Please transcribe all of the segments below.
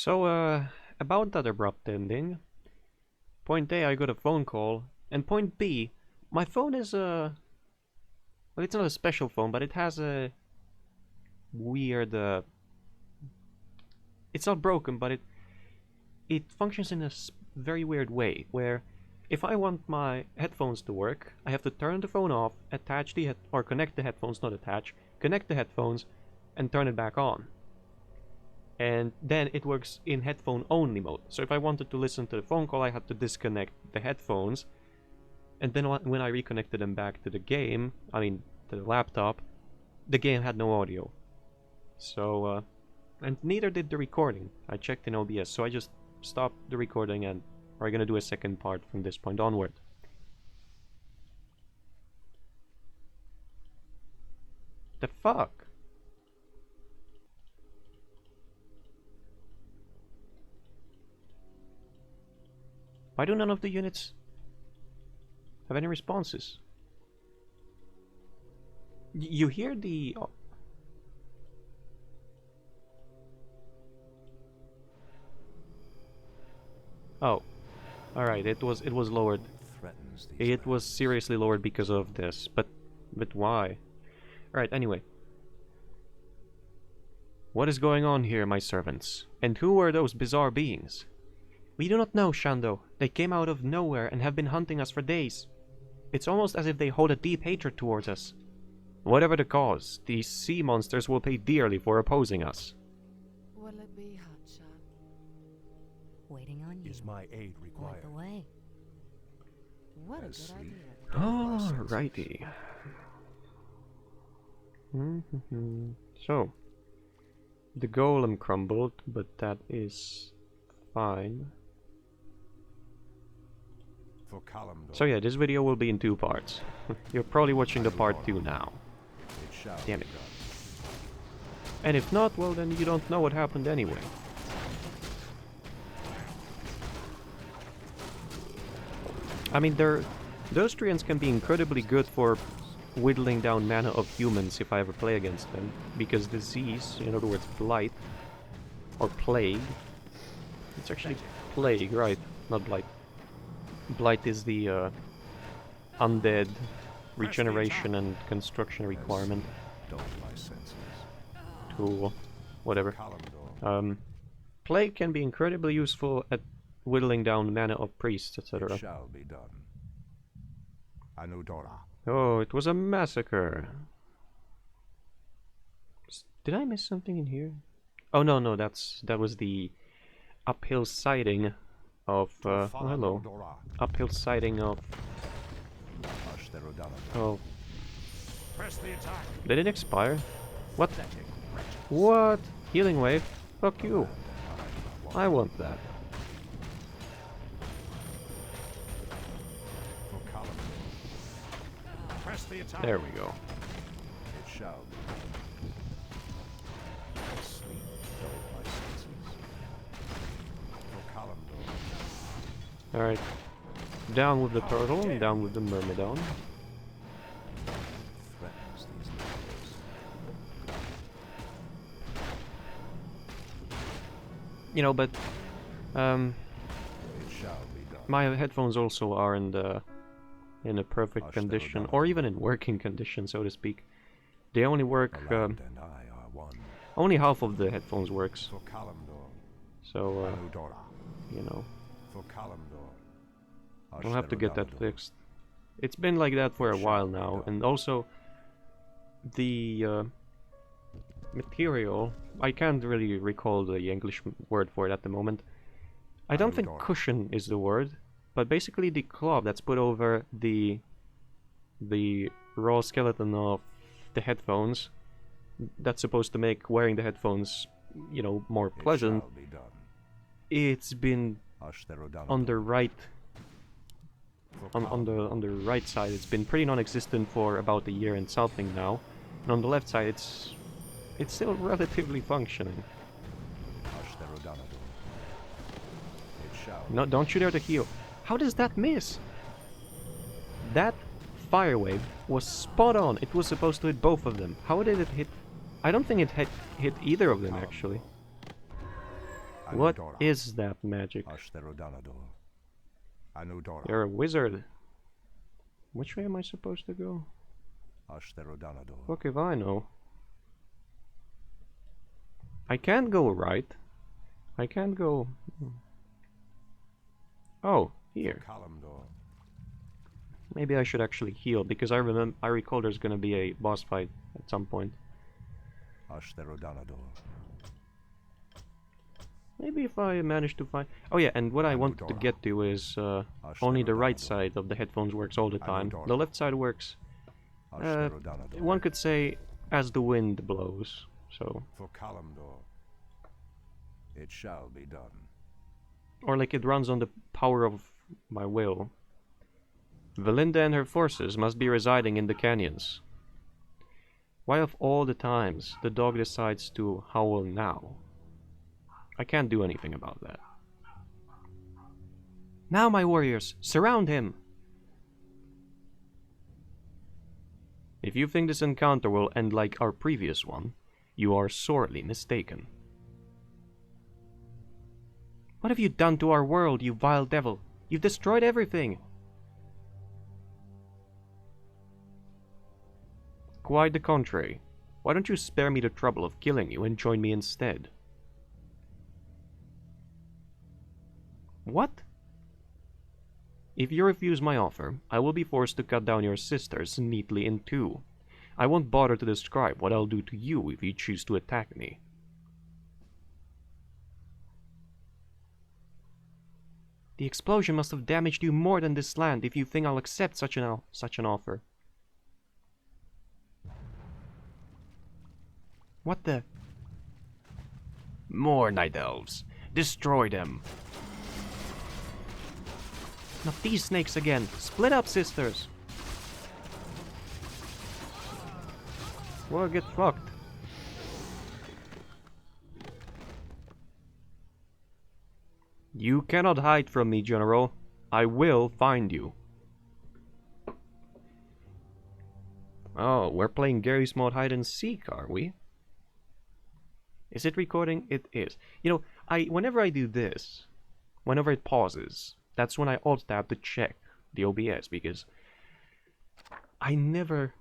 About that abrupt ending. Point A, I got a phone call, and point B, my phone is well, it's not a special phone, but it has a weird, it's not broken, but it functions in a very weird way, where if I want my headphones to work, I have to turn the phone off, attach the or connect the headphones, not attach, connect the headphones, and turn it back on. And then it works in headphone only mode. So if I wanted to listen to the phone call, I had to disconnect the headphones, and then when I reconnected them back to the game, I mean to the laptop, the game had no audio. So and neither did the recording. I checked in OBS, so I just stopped the recording, and we're gonna do a second part from this point onward. The fuck? Why do none of the units have any responses? You hear the... Oh. Alright, it was lowered. It was seriously lowered because of this, but why? Alright, anyway. What is going on here, my servants? And who are those bizarre beings? We do not know, Shando. They came out of nowhere and have been hunting us for days. It's almost as if they hold a deep hatred towards us. Whatever the cause, these sea monsters will pay dearly for opposing us. What'll it be, Hotshot? Waiting on you. Is my aid required? Right away. What a As good sleep idea. Alrighty. So, the golem crumbled, but that is fine. For Kalimdor. So yeah, this video will be in 2 parts. You're probably watching the part 2 now. It shall Damn be it. done. And if not, well then you don't know what happened anyway. I mean, those treants can be incredibly good for whittling down mana of humans if I ever play against them, because disease, in other words blight, or plague, it's actually plague, right, not blight. Blight is the undead regeneration and construction requirement Dull my senses. to whatever. Kalimdor. Plague can be incredibly useful at whittling down mana of priests, It etc. shall be done. Anudora. Oh, it was a massacre. Did I miss something in here? Oh no, that was the uphill siding of oh, hello. Uphill siding of oh. Press the attack. Did it expire? What? What? Healing wave? Fuck you. I want that. For Kalimdor. Press the attack. There we go. It shall be done. Sleep dull my senses. For Kalimdor. Alright. Down with the turtle and down with the myrmidon. Threatens these levels. You know, but It shall be done. my headphones also are in a perfect condition, or even in working condition, so to speak. They only work, The land and I are one. only half of the headphones works, For Kalimdor. so, Anudora. you know, For Kalimdor. I'll have to get that fixed. It's been like that for a while now, and also the material, I can't really recall the English word for it at the moment. I don't think cushion is the word, but basically the cloth that's put over the raw skeleton of the headphones, that's supposed to make wearing the headphones, you know, more pleasant. It shall be done. It's been on the right on the right side. It's been pretty non-existent for about a year and something now, and on the left side it's still relatively functioning. No, don't you dare to heal. How does that miss? That fire wave was spot on. It was supposed to hit both of them. How did it hit? I don't think it hit either of them actually. What Anudora. is that magic? Ashtherodanador. Anudora. You're a wizard. Which way am I supposed to go? Ashtherodanador. Fuck if I know. I can't go right. I can't go... Oh, here. Kalimdor. Maybe I should actually heal, because I recall there's gonna be a boss fight at some point. Ashtherodanador. Maybe if I manage to find... Oh yeah, and what I wanted to get to is only the right side of the headphones works all the time. The left side works, one could say, as the wind blows, so... For Kalimdor, it shall be done. Or like it runs on the power of my will. Valinda and her forces must be residing in the canyons. Why of all the times the dog decides to howl now? I can't do anything about that. Now, my warriors, surround him! If you think this encounter will end like our previous one, you are sorely mistaken. What have you done to our world, you vile devil? You've destroyed everything! Quite the contrary. Why don't you spare me the trouble of killing you and join me instead? What? If you refuse my offer, I will be forced to cut down your sisters neatly in two. I won't bother to describe what I'll do to you if you choose to attack me. The explosion must have damaged you more than this land if you think I'll accept such an offer. What the? More Night Elves. Destroy them. Not these snakes again. Split up, sisters. Well, get fucked. You cannot hide from me, General. I will find you. Oh, we're playing Gary's Mod Hide and Seek, are we? Is it recording? It is. You know, whenever I do this, whenever it pauses, that's when I alt-tab to check the OBS, because I never...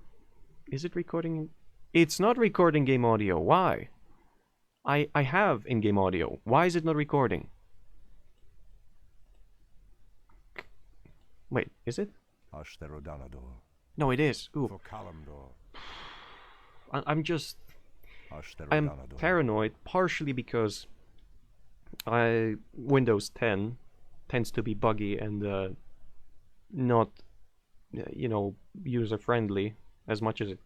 Is it recording? It's not recording game audio. Why? I have in-game audio. Why is it not recording? Wait, is it? Ashtherodanador. No, it is. Ooh. For Kalimdor. I'm paranoid, partially because Windows 10 tends to be buggy and not, you know, user-friendly as much as it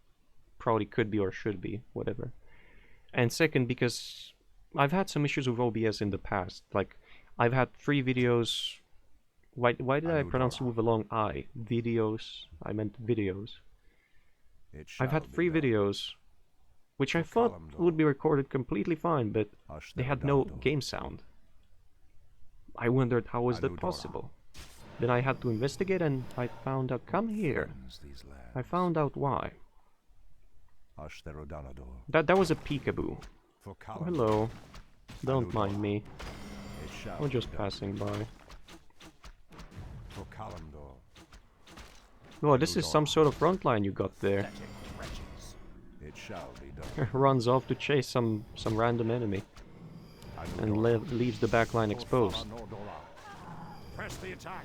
probably could be or should be, whatever. And second, because I've had some issues with OBS in the past. Like, I've had 3 videos... Why did I pronounce it with a long I? Videos. I meant videos. I've had 3 videos which I thought would be recorded completely fine, but they had no game sound. I wondered how was that possible. Then I had to investigate and I found out, come here. I found out why. That was a peekaboo. Oh, hello. Don't mind me. I'm just passing by. Oh, this is some sort of front line you got there. It shall be done. Runs off to chase some random enemy and leaves the back line exposed. Press the attack.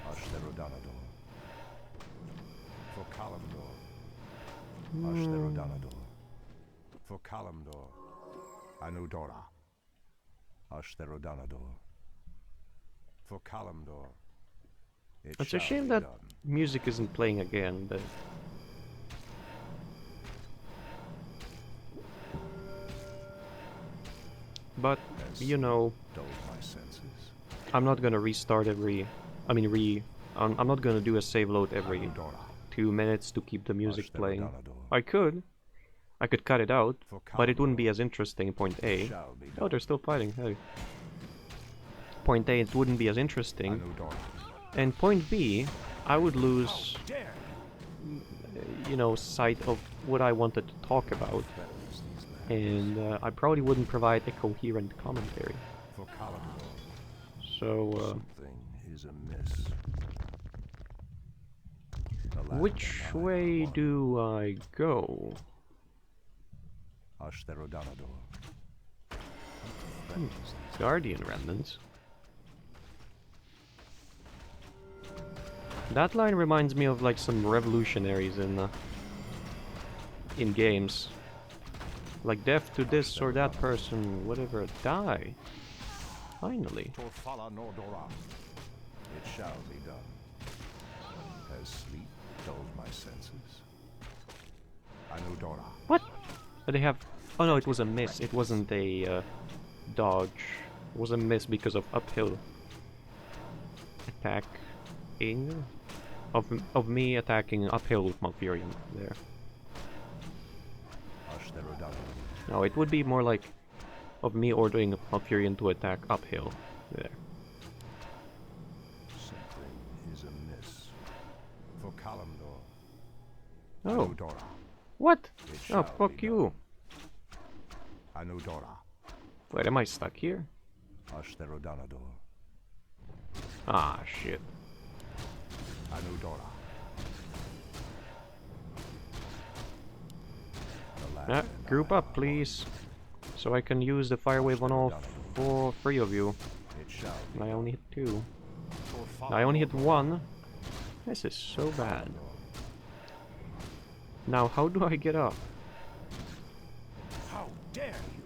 Ashtherodanador. For Kalimdor. Ashtherodanador. For Kalimdor. Anudora. Ashtherodanador. For Kalimdor. It's a shame that music isn't playing again, but... But, you know, I'm not gonna restart every... I'm not gonna do a save load every 2 minutes to keep the music playing. I could cut it out, but it wouldn't be as interesting in point A. Oh, they're still fighting, hey. Point A, it wouldn't be as interesting. And point B, I would lose, you know, sight of what I wanted to talk about. and I probably wouldn't provide a coherent commentary. For Kalimdor, So, something is amiss. The land which and I are way one. do I go? Ashtherodanador. Guardian remnants. That line reminds me of like some revolutionaries in games. Like death to this or that person, whatever, die. Finally. Torfala Nordora. It shall be done. Has sleep dulled my senses? Anudora. What? They have... Oh no, it was a miss. It wasn't a dodge. It was a miss because of uphill attacking. Of me attacking uphill with Malfurion there. Ashtherodanador. No, it would be more like of me ordering Malfurion to attack uphill there. Something is amiss. For Kalimdor. Oh, Anudora. what? It Oh, shall fuck be you. Anudora. Wait, am I stuck here? Ashtherodanador. Ah, shit. Anudora. Yeah, group up, please. So I can use the fire wave on all three of you. It shall And I only hit two. Torfala I only hit Nordora. one. This is so bad. Now, how do I get up? How dare you?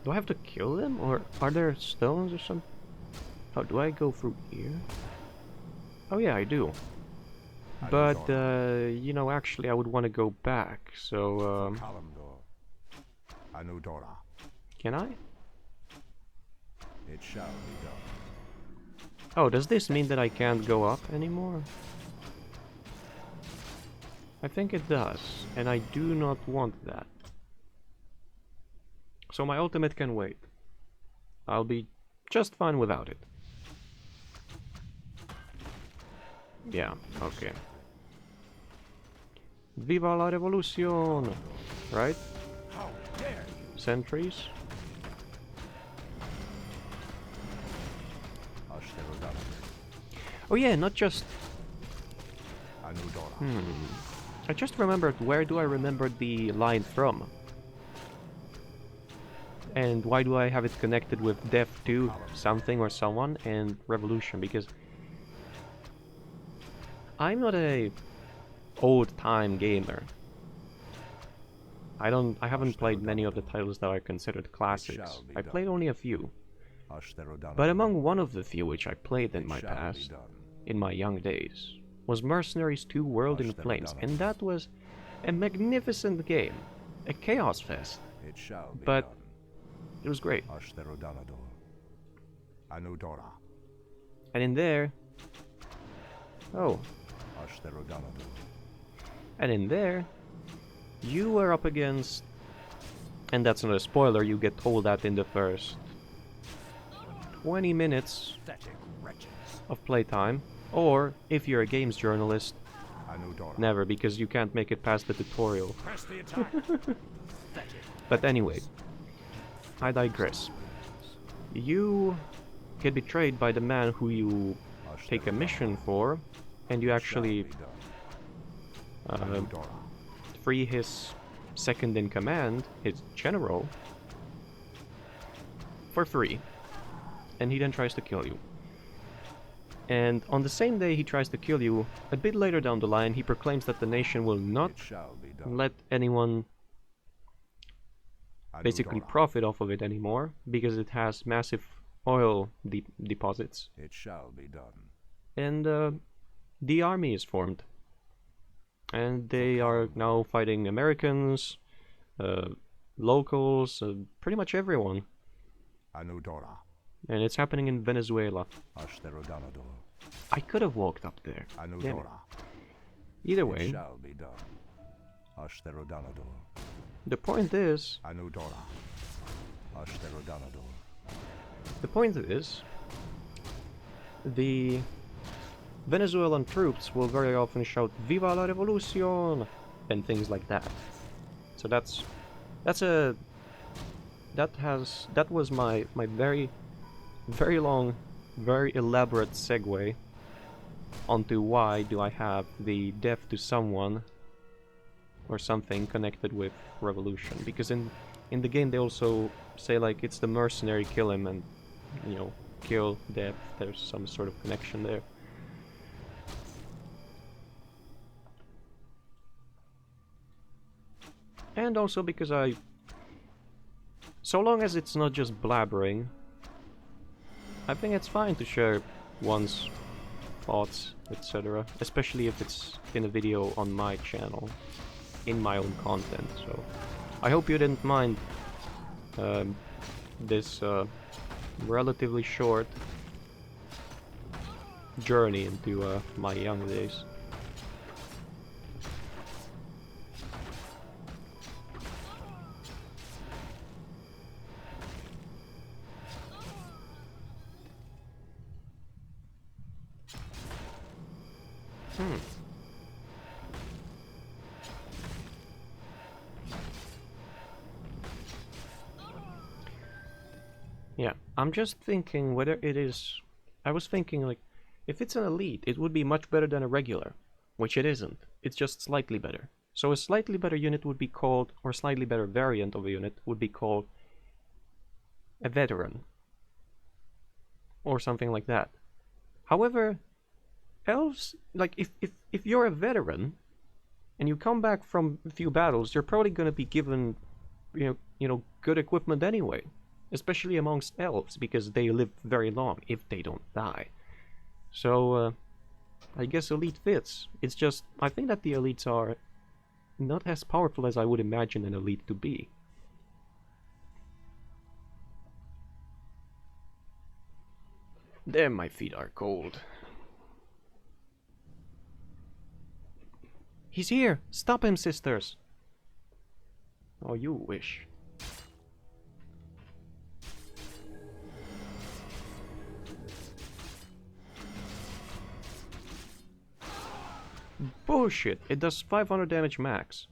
Do I have to kill them? Or are there stones or something? Oh, do I go through here? Oh yeah, I do. But, you know, actually I would want to go back, so, Kalimdor. Anudora. can I? It shall be done. Oh, does this mean that I can't go up anymore? I think it does, and I do not want that. So my ultimate can wait. I'll be just fine without it. Yeah, okay. Viva la revolution! Right? How dare you? Sentries? Ashtherodanador. Oh yeah, not just... Anudora. I just remembered, where do I remember the line from? And why do I have it connected with death to something or someone and revolution? Because I'm not a old-time gamer. I haven't played many of the titles that are considered classics. I played only a few. Ashtherodanador. But among one of the few which I played in It my shall be past, done. in my young days, was Mercenaries 2 World in Flames, and that was a magnificent game. A chaos fest. It shall be But done. it was great. Ashtherodanador. Anudora. And in there... Oh, Ashtherodanador. and in there, you were up against... And that's not a spoiler, you get told that in the first 20 minutes Pathetic wretches. of playtime. Or, if you're a games journalist, Anudora. never, because you can't make it past the tutorial. Press the attack. Pathetic. But anyway, I digress. You get betrayed by the man who you take a mission for, and you actually Anudora. free his second in command, his general, for free. And he then tries to kill you. And on the same day he tries to kill you, a bit later down the line, he proclaims that the nation will not It shall be done. let anyone basically Anudora. profit off of it anymore, because it has massive oil deposits. It shall be done. And the army is formed. And they are now fighting Americans, locals, pretty much everyone. Anudora. And it's happening in Venezuela. Ashtherodanador. I could have walked up there. Damn it. Anudora. Either It way, shall be done. Ashtherodanador. the point is, Anudora. Ashtherodanador. the Venezuelan troops will very often shout "Viva la Revolución!" and things like that. So that's That's a... That was my very, very long, very elaborate segue onto why do I have the death to someone or something connected with revolution. Because in the game they also say like it's the mercenary kill him and, you know, kill death. There's some sort of connection there. And also because so long as it's not just blabbering, I think it's fine to share one's thoughts, etc. Especially if it's in a video on my channel, in my own content. So I hope you didn't mind this relatively short journey into my young days. Yeah, I'm just thinking whether it is... I was thinking, like, if it's an elite, it would be much better than a regular, which it isn't. It's just slightly better. So a slightly better unit would be called, or slightly better variant of a unit would be called a veteran, or something like that. However, elves, like, if you're a veteran, and you come back from a few battles, you're probably going to be given, you know, good equipment anyway. Especially amongst elves, because they live very long, if they don't die. So, I guess elite fits. It's just, I think that the elites are not as powerful as I would imagine an elite to be. Damn, my feet are cold. He's here! Stop him, sisters! Oh, you wish. Bullshit! It does 500 damage max.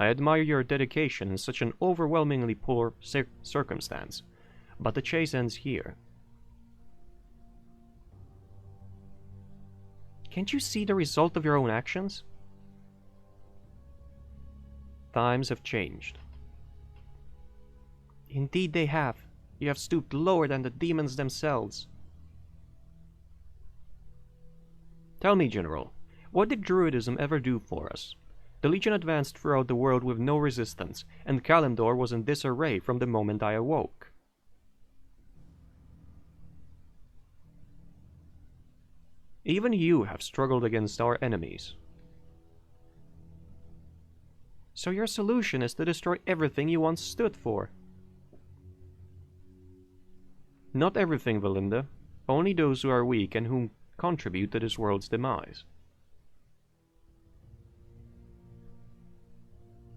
I admire your dedication in such an overwhelmingly poor circumstance, but the chase ends here. Can't you see the result of your own actions? Times have changed. Indeed they have. You have stooped lower than the demons themselves. Tell me, General, what did Druidism ever do for us? The Legion advanced throughout the world with no resistance, and Kalimdor was in disarray from the moment I awoke. Even you have struggled against our enemies. So your solution is to destroy everything you once stood for. Not everything, Valinda. Only those who are weak and whom contribute to this world's demise.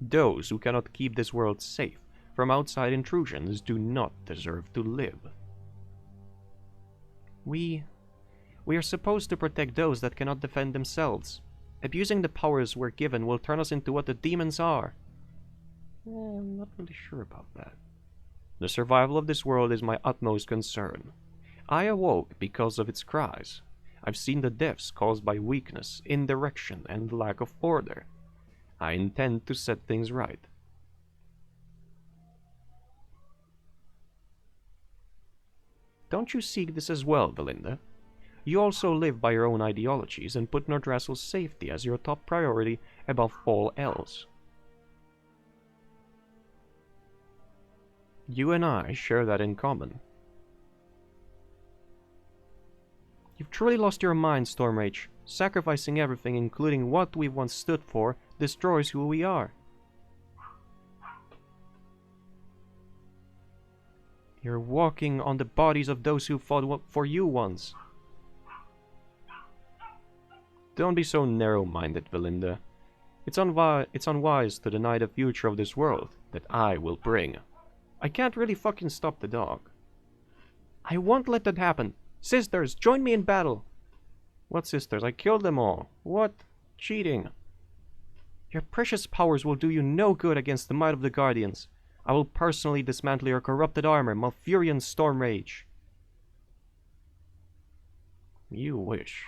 Those who cannot keep this world safe from outside intrusions do not deserve to live. We are supposed to protect those that cannot defend themselves. Abusing the powers we're given will turn us into what the demons are. I'm not really sure about that. The survival of this world is my utmost concern. I awoke because of its cries. I've seen the deaths caused by weakness, indirection, and lack of order. I intend to set things right. Don't you seek this as well, Valinda? You also live by your own ideologies and put Nordrassil's safety as your top priority above all else. You and I share that in common. You've truly lost your mind, Stormrage. Sacrificing everything, including what we've once stood for, destroys who we are. You're walking on the bodies of those who fought for you once. Don't be so narrow-minded, Valinda. It's unwise to deny the future of this world that I will bring. I can't really fucking stop the dog. I won't let that happen. Sisters, join me in battle. What sisters? I killed them all. What? Cheating. Your precious powers will do you no good against the might of the Guardians. I will personally dismantle your corrupted armor, Malfurion Stormrage. You wish.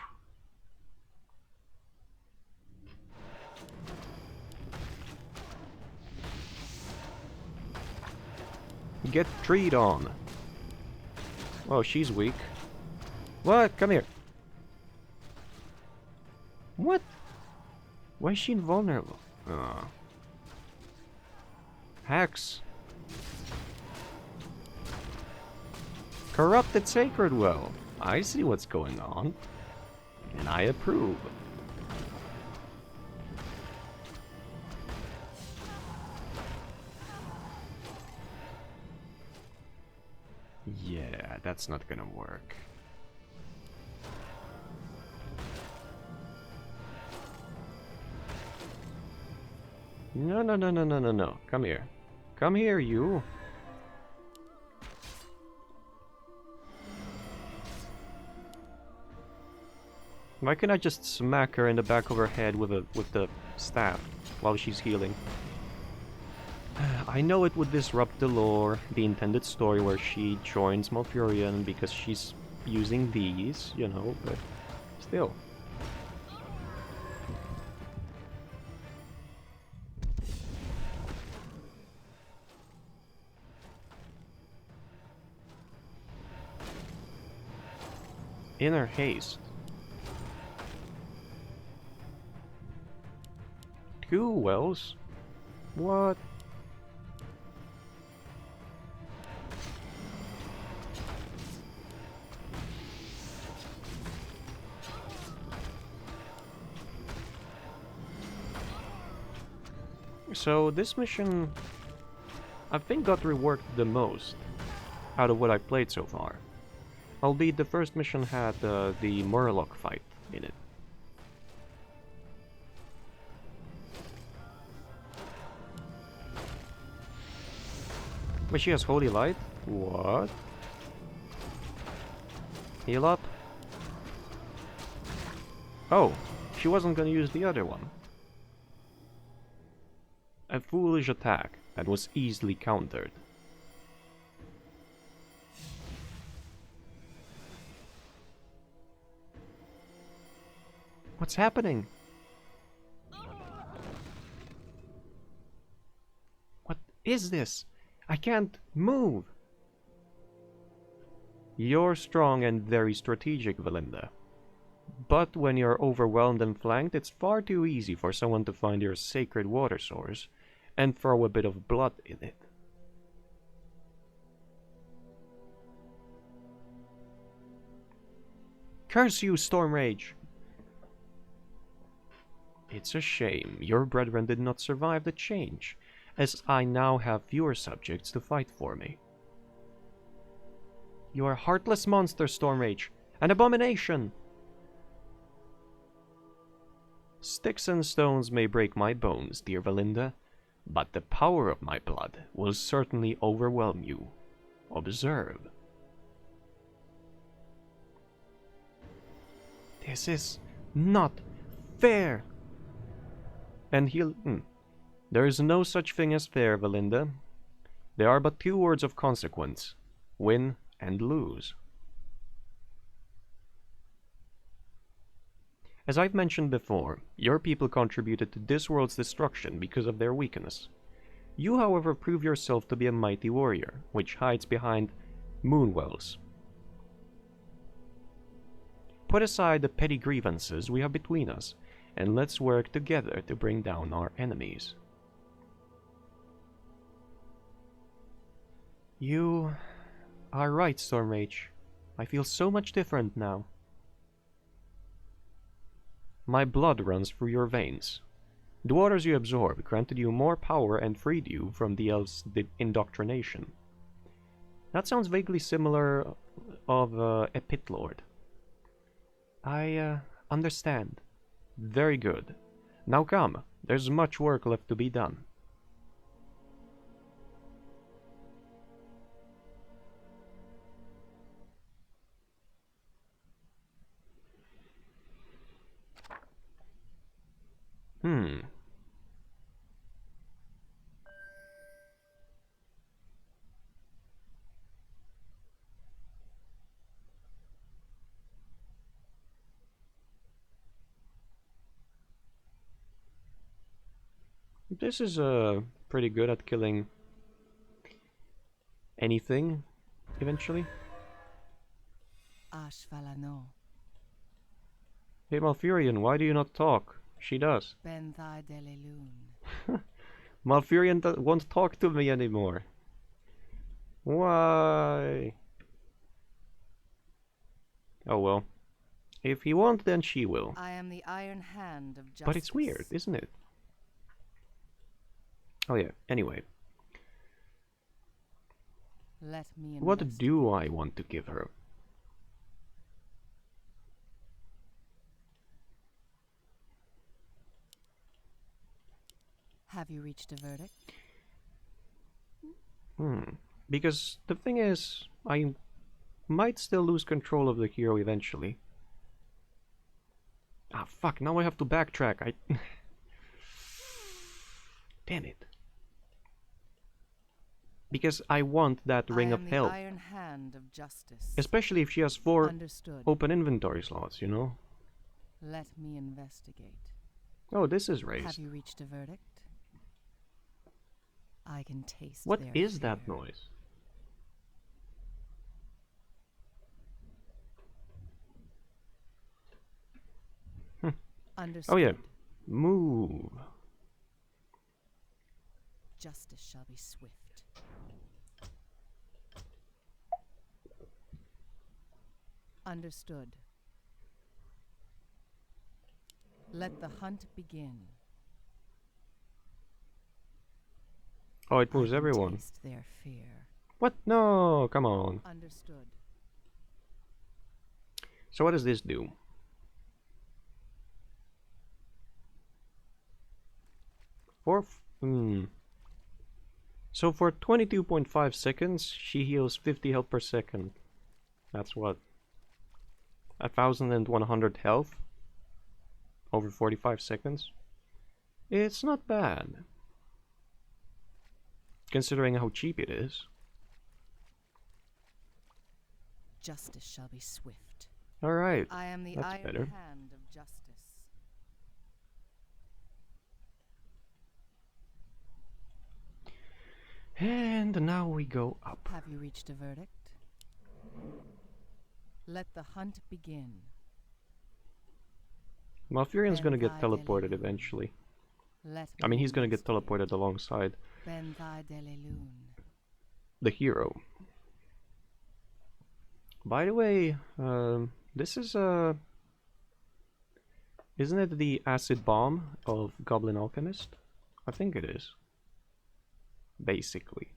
Get treed on. Oh, she's weak. What? Come here. What? Why is she invulnerable? Hex. Corrupted Sacred Well. I see what's going on. And I approve. Yeah, that's not gonna work. No, no, no, no, no, no, no. Come here. Come here, you. Why can't I just smack her in the back of her head with the staff while she's healing? I know it would disrupt the lore, the intended story where she joins Malfurion because she's using these, you know, but still. Inner haste. 2 wells? What? So this mission, I think, got reworked the most out of what I've played so far. Albeit the first mission had the Murloc fight in it. But she has Holy Light? What? Heal up? Oh, she wasn't gonna use the other one. A foolish attack that was easily countered. What's happening? What is this? I can't move. You're strong and very strategic, Valinda. But when you're overwhelmed and flanked, it's far too easy for someone to find your sacred water source and throw a bit of blood in it. Curse you, Stormrage! It's a shame your brethren did not survive the change, as I now have fewer subjects to fight for me. You are a heartless monster, Stormrage, an abomination! Sticks and stones may break my bones, dear Valinda, but the power of my blood will certainly overwhelm you. Observe. This is not fair! And he'll... There is no such thing as fair, Valinda. There are but 2 words of consequence. Win and lose. As I've mentioned before, your people contributed to this world's destruction because of their weakness. You, however, prove yourself to be a mighty warrior, which hides behind moonwells. Put aside the petty grievances we have between us, and let's work together to bring down our enemies. You are right, Stormrage. I feel so much different now. My blood runs through your veins. The waters you absorbed granted you more power and freed you from the elves' indoctrination. That sounds vaguely similar of a pit lord. I understand. Very good. Now come, there's much work left to be done. This is pretty good at killing anything, eventually. Ashvalano. Hey Malfurion, why do you not talk? She does. Benthai delelun. Malfurion won't talk to me anymore. Why? Oh well. If he won't, then she will. I am the iron hand of justice. But it's weird, isn't it? Oh yeah, anyway. Let me What investigate. do I want to give her? Have you reached a verdict? Because the thing is, I might still lose control of the hero eventually. Ah, fuck, now I have to backtrack. Damn it. Because I want that Ring of I am Health. the iron hand of justice. Especially if she has 4 Understood. open inventory slots, you know? Let me investigate. Oh, this is Have raised. you reached a verdict? I can taste What their is that fear. noise? Understood. Oh yeah. Move. Justice shall be swift. Understood. Let the hunt begin. Oh, it I moves can everyone. taste their fear. What? No, come on. Understood. So what does this do? So for 22.5 seconds, she heals 50 health per second. That's what? 1,100 health? Over 45 seconds? It's not bad. Considering how cheap it is. Justice shall be swift. Alright, I am the that's iron better. hand of justice. And now we go up. Have you reached a verdict? Let the hunt begin. Malfurion's gonna get Benthai teleported delelun. eventually. Let I mean, me he's gonna get investigate. teleported alongside Benthai delelun. the hero. By the way, this is isn't it the acid bomb of Goblin Alchemist? I think it is. Basically.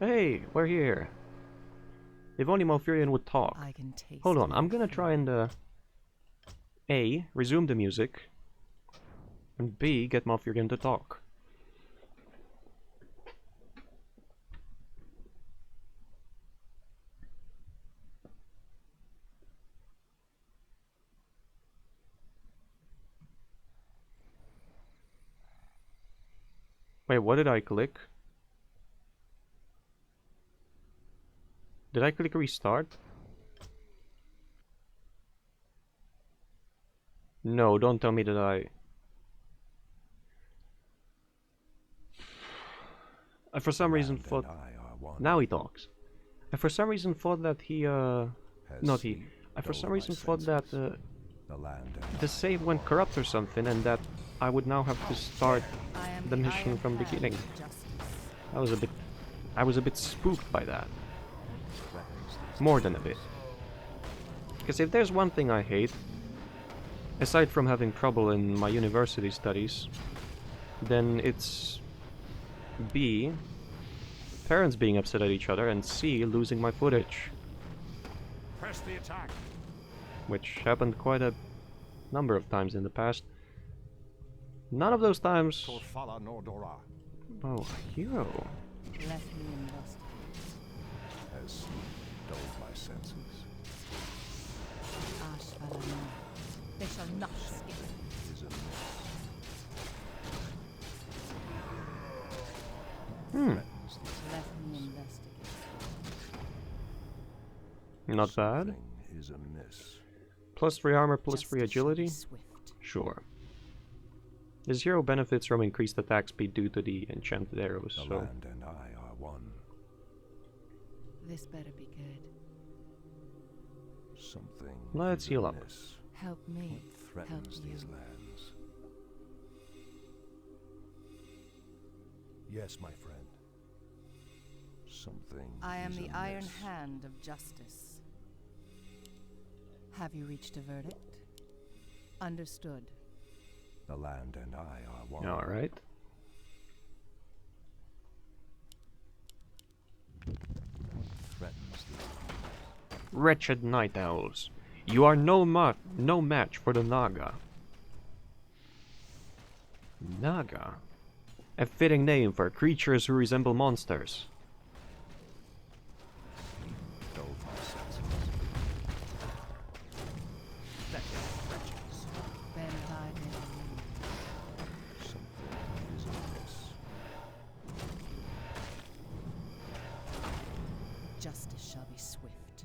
Hey, we're here. If only Malfurion would talk. I can taste Hold on, their I'm gonna fear. try and A, resume the music, and B, get Malfurion to talk. Wait, what did I click? Did I click restart? No, don't tell me that I for some reason Land thought... and I are one. Now he talks. I for some reason thought that he, Has not he. sleep I for dulled some my reason thought that, senses? The land and the save went corrupt or something, and that I would now have to start I am the mission iron from hand beginning. of justice. I was a bit spooked by that. threatens these More than a bit. Because if there's one thing I hate, aside from having trouble in my university studies, then it's B, parents being upset at each other, and C, losing my footage. Press the attack. Which happened quite a number of times in the past. None of those times... Torfala Nordora. Oh, hero. Let me investigate. Has sleep dulled my senses? Ashvalano. They shall not escape. Is a miss. Threatens these Let me investigate. Not bad. Something is amiss. Plus 3 armor, plus 3 Justice shall be agility? swift. Sure. The 0 benefits from increased attack speed due to the enchanted arrows, The so... land and I are one. This better be good. Something Let's is heal up. amiss. Help me. What Help threatens you. these lands? Yes, my friend. Something I am is the iron amiss. hand of justice. Have you reached a verdict? Understood. The land and I are one. Alright. Threatens these. Wretched Night Elves. You are no match for the Naga. Naga? A fitting name for creatures who resemble monsters. Dulled my senses. Ben thy day. Something is amiss. Justice shall be swift.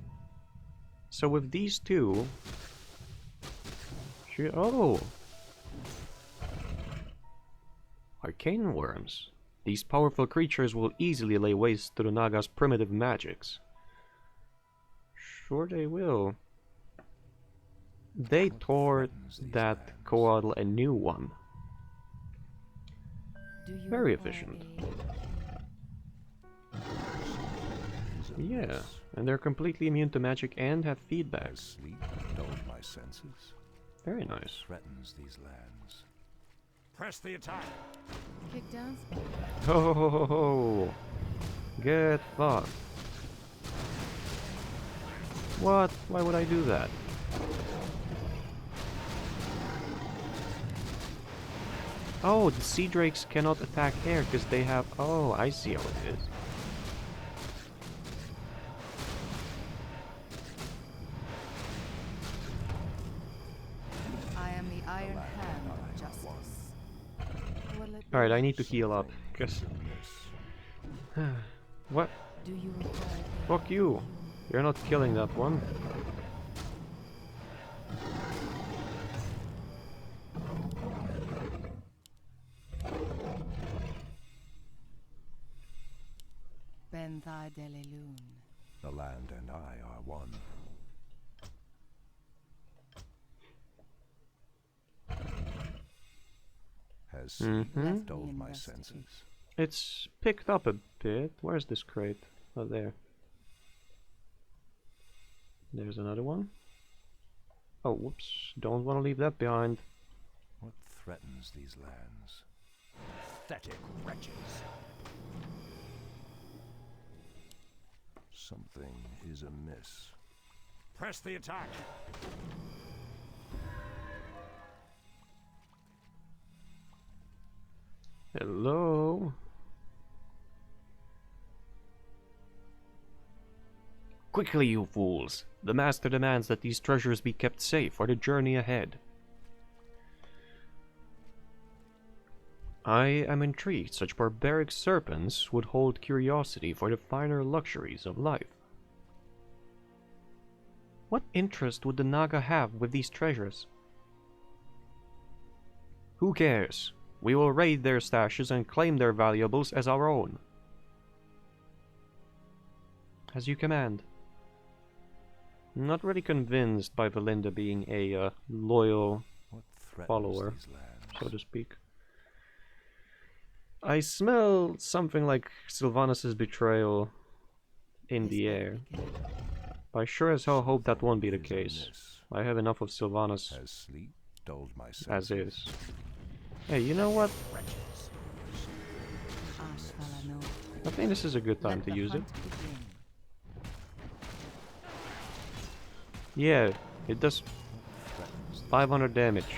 So with these two... Oh! Arcane worms. These powerful creatures will easily lay waste to the Naga's primitive magics. Sure they will. They tore that Coatl a new one. Do you Very require efficient. aid? Yeah, and they're completely immune to magic and have feedback. As sleep dulled my senses. Very nice. Threatens these lands. Press the attack. Kick down. Ho ho ho ho! Get fucked. What? Why would I do that? Oh, the sea drakes cannot attack air because they have... Oh, I see how it is. I am the iron hand of justice. Will it be Alright, I need to heal up. Cause... What? Do you require aid? Fuck you! You're not killing that one. Ben thy delelun. The land and I are one. Has sleep Mhm. dulled my Investigate. senses? It's picked up a bit. Where's this crate? Oh, there. There's another one. Oh, whoops. Don't want to leave that behind. What threatens these lands? Pathetic wretches. Something is amiss. Press the attack. Hello? Quickly, you fools! The master demands that these treasures be kept safe for the journey ahead. I am intrigued such barbaric serpents would hold curiosity for the finer luxuries of life. What interest would the Naga have with these treasures? Who cares? We will raid their stashes and claim their valuables as our own. As you command. I'm not really convinced by Valinda being a loyal What threatens follower, these lands? so to speak. I smell something like Sylvanas' betrayal in This the better air. be good. But I sure as hell hope that won't be the Is case. amiss. I have enough of Sylvanas Has sleep dulled my senses? as is. Hey, you know what? Ashvalano. I think this is a good time Let to the use it. hunt begin. Yeah, it does Threatens 500 damage.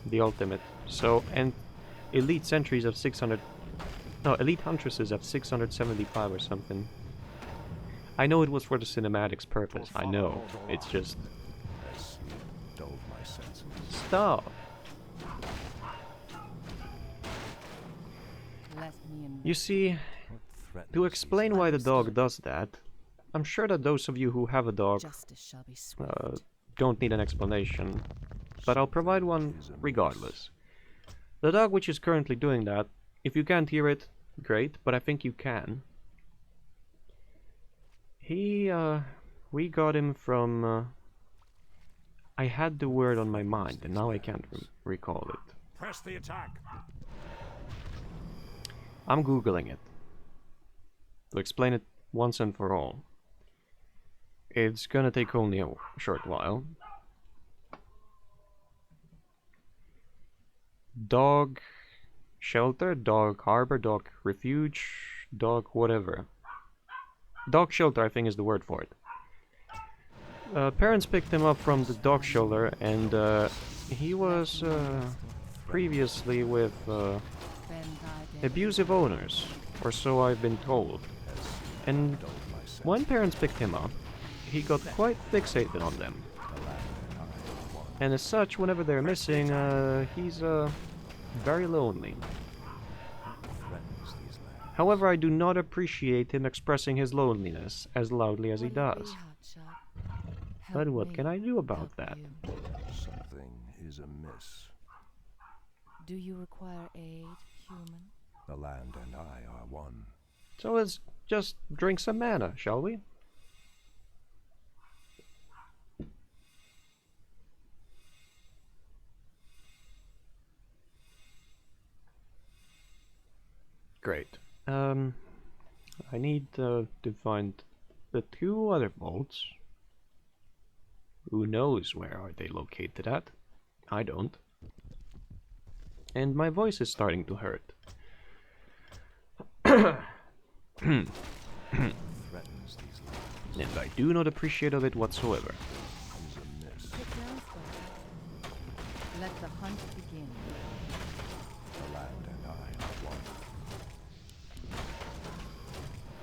The ultimate. So, and elite sentries have 600... No, elite huntresses have 675 or something. I know it was for the cinematics purpose. I know. It's just... Has sleep dulled my senses? Stop! Let me in. You see, What threatens to these explain why the dog does that, I'm sure that those of you who have a dog Justice shall be swift. don't need an explanation, but I'll provide one regardless. The dog which is currently doing that, if you can't hear it, great, but I think you can. We got him from, I had the word on my mind, and now I can't recall it. Press the attack. I'm googling it. To explain it once and for all. It's gonna take only a short while. Dog shelter, dog harbor, dog refuge, dog whatever. Dog shelter, I think, is the word for it. Parents picked him up from the dog shelter, and he was previously with abusive owners, or so I've been told. And when parents picked him up, he got quite fixated on them. And as such, whenever they're missing, he's very lonely. However, I do not appreciate him expressing his loneliness as loudly as he does. But what can I do about that? Something is amiss. Do you require aid, human? The land and I are one. So let's just drink some mana, shall we? Great. I need to find the two other vaults. Who knows where are they located at? I don't. And my voice is starting to hurt. And I do not appreciate of it whatsoever. Sit down, Spartan. Let the hunt begin. The land and I are one.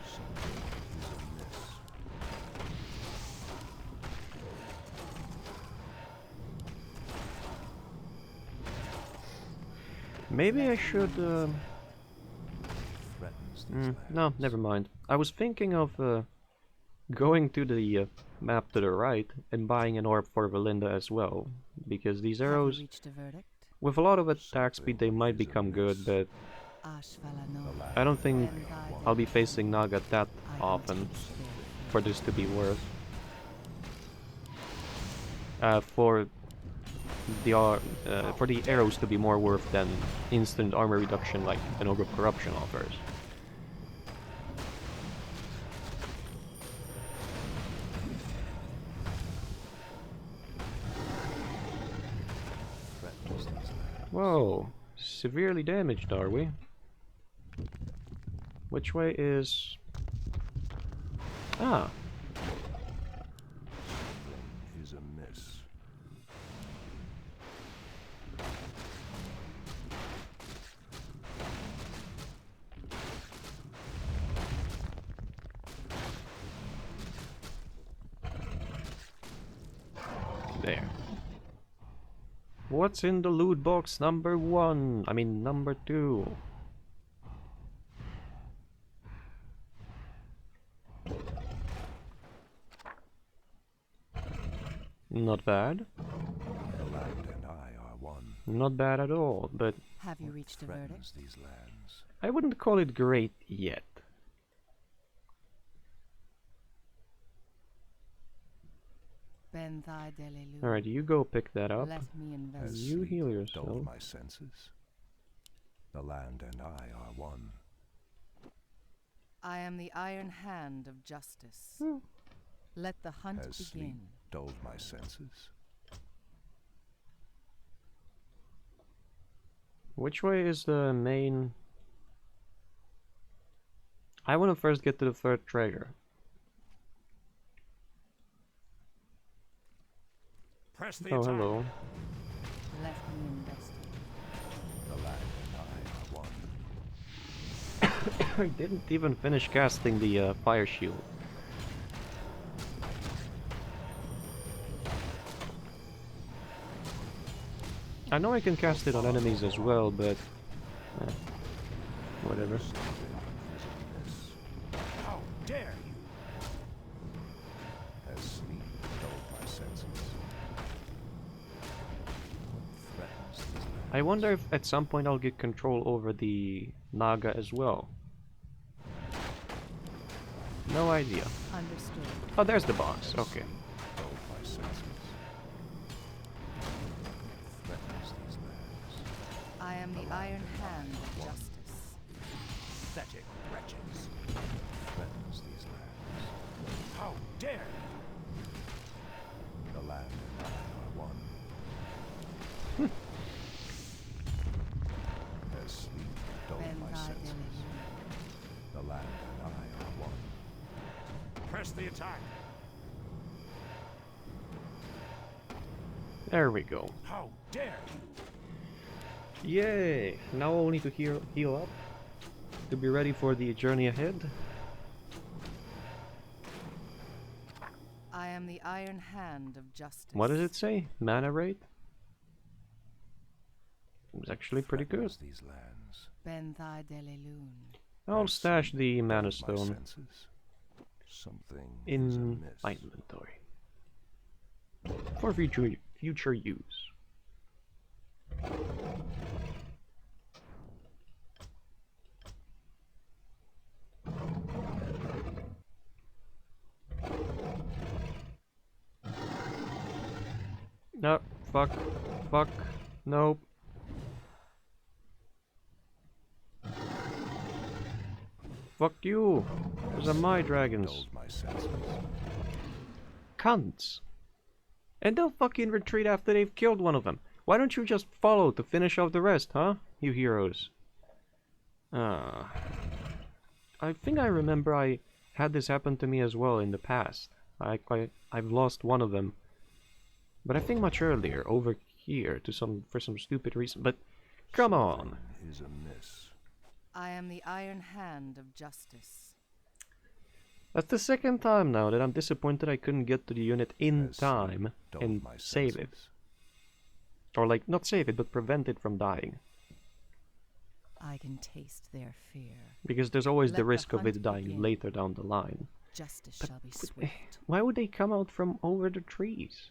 Something is amiss. Maybe I should, no, never mind. I was thinking of, going to the map to the right and buying an orb for Valinda as well. Because these arrows, Have you reached a verdict? with a lot of attack speed, they might become good, but I don't think I'll be facing Naga that often for this to be worth. For the arrows to be more worth than instant armor reduction like an Ogre of Corruption offers. Whoa, severely damaged, are we? Which way is... Ah. Something is amiss. There. What's in the loot box number 1? I mean number 2. Not bad. The land and I are one. Not bad at all, but Have you reached a verdict? Threatens these lands. I wouldn't call it great yet. Alright, you go pick that up. Let me invest. Has You sleep heal dulled yourself. my senses? The land and I are one. I am the iron hand of justice. Hmm. Let the hunt Has sleep begin. dulled my senses? Which way is the main... I want to first get to the third treasure. Press the Oh, attack. hello. Let me invest. The land and I are one. I didn't even finish casting the fire shield. I know I can cast it on enemies as well, but... whatever. How dare you? Has sleep dulled my senses? I wonder if at some point I'll get control over the Naga as well. No idea. Understood. Oh, there's the box. Okay. Dulled my senses. Threatens these lands. I am the iron hand of justice. Pathetic wretches. Threatens these lands. How dare you! The land and I are one. As sleep dulled my Ben senses. The land and I are one. Press the attack. There we go. How dare you! Yay! Now I'll need to heal up to be ready for the journey ahead. I am the iron hand of justice. What does it say? Mana rate? It's actually pretty good. Threatens these lands. Ben thy delelun. I'll As stash sleep the mana dulled my stone senses. Something is in amiss. my inventory for future use. No, fuck, nope. Fuck you! Those are my dragons. Dulled my senses. Cunts! And they'll fucking retreat after they've killed one of them. Why don't you just follow to finish off the rest, huh? You heroes. I think I remember I had this happen to me as well in the past. I've lost one of them. But I think much earlier, over here, for some stupid reason. But come on. Something is amiss. I am the iron hand of justice. That's the second time now that I'm disappointed I couldn't get to the unit in As time dulled and my save it. senses. Or like, not save it, but prevent it from dying. I can taste their fear. Because there's always Let the the risk of hunt it dying begin. later down the line. Justice But shall be swift. why would they come out from over the trees?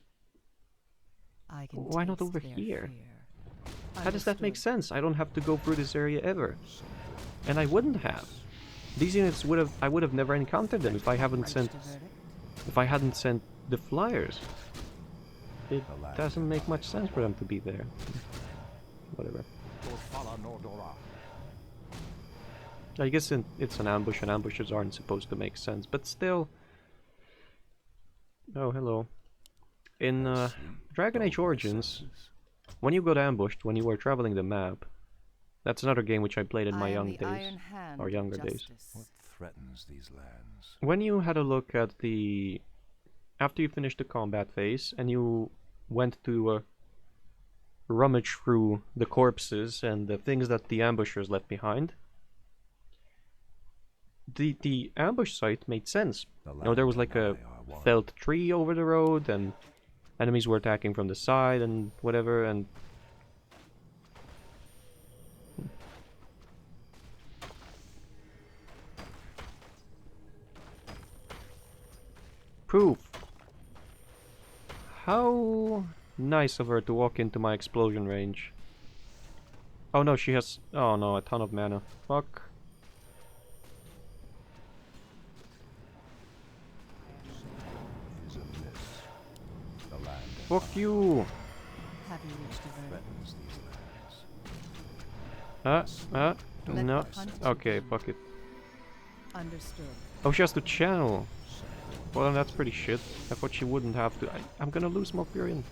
I can Why not taste over their here? fear. How does that make Understood. sense? I don't have to go through this area ever. Something And I wouldn't have. These units I would have never encountered them if I haven't Reach sent the verdict? if I hadn't sent the flyers. It The land doesn't and make I much are sense for them to be there. Whatever. Follow Nordora. I guess it's an ambush, and ambushes aren't supposed to make sense, but still. Oh, hello. In as sleep Dragon Age dulled my Origins, senses. when you got ambushed, when you were traveling the map, that's another game which I played in my I am young the days, iron hand or of younger days. justice. What threatens these lands? When you had a look at the... After you finished the combat phase, and you went to rummage through the corpses and the things that the ambushers left behind, the ambush site made sense. The You know, there was land like and a I are one. felled tree over the road, and enemies were attacking from the side and whatever, and... Proof. How nice of her to walk into my explosion range. Oh no, she has... Oh no, a ton of mana. Fuck. Is amiss. The land and Fuck you! Have you reached the verdict? threatens these lands. Let No. the hunt Okay, begin. fuck it. Understood. Oh, she has to channel. Well, that's pretty shit. I thought she wouldn't have to. I'm gonna lose Malfurion.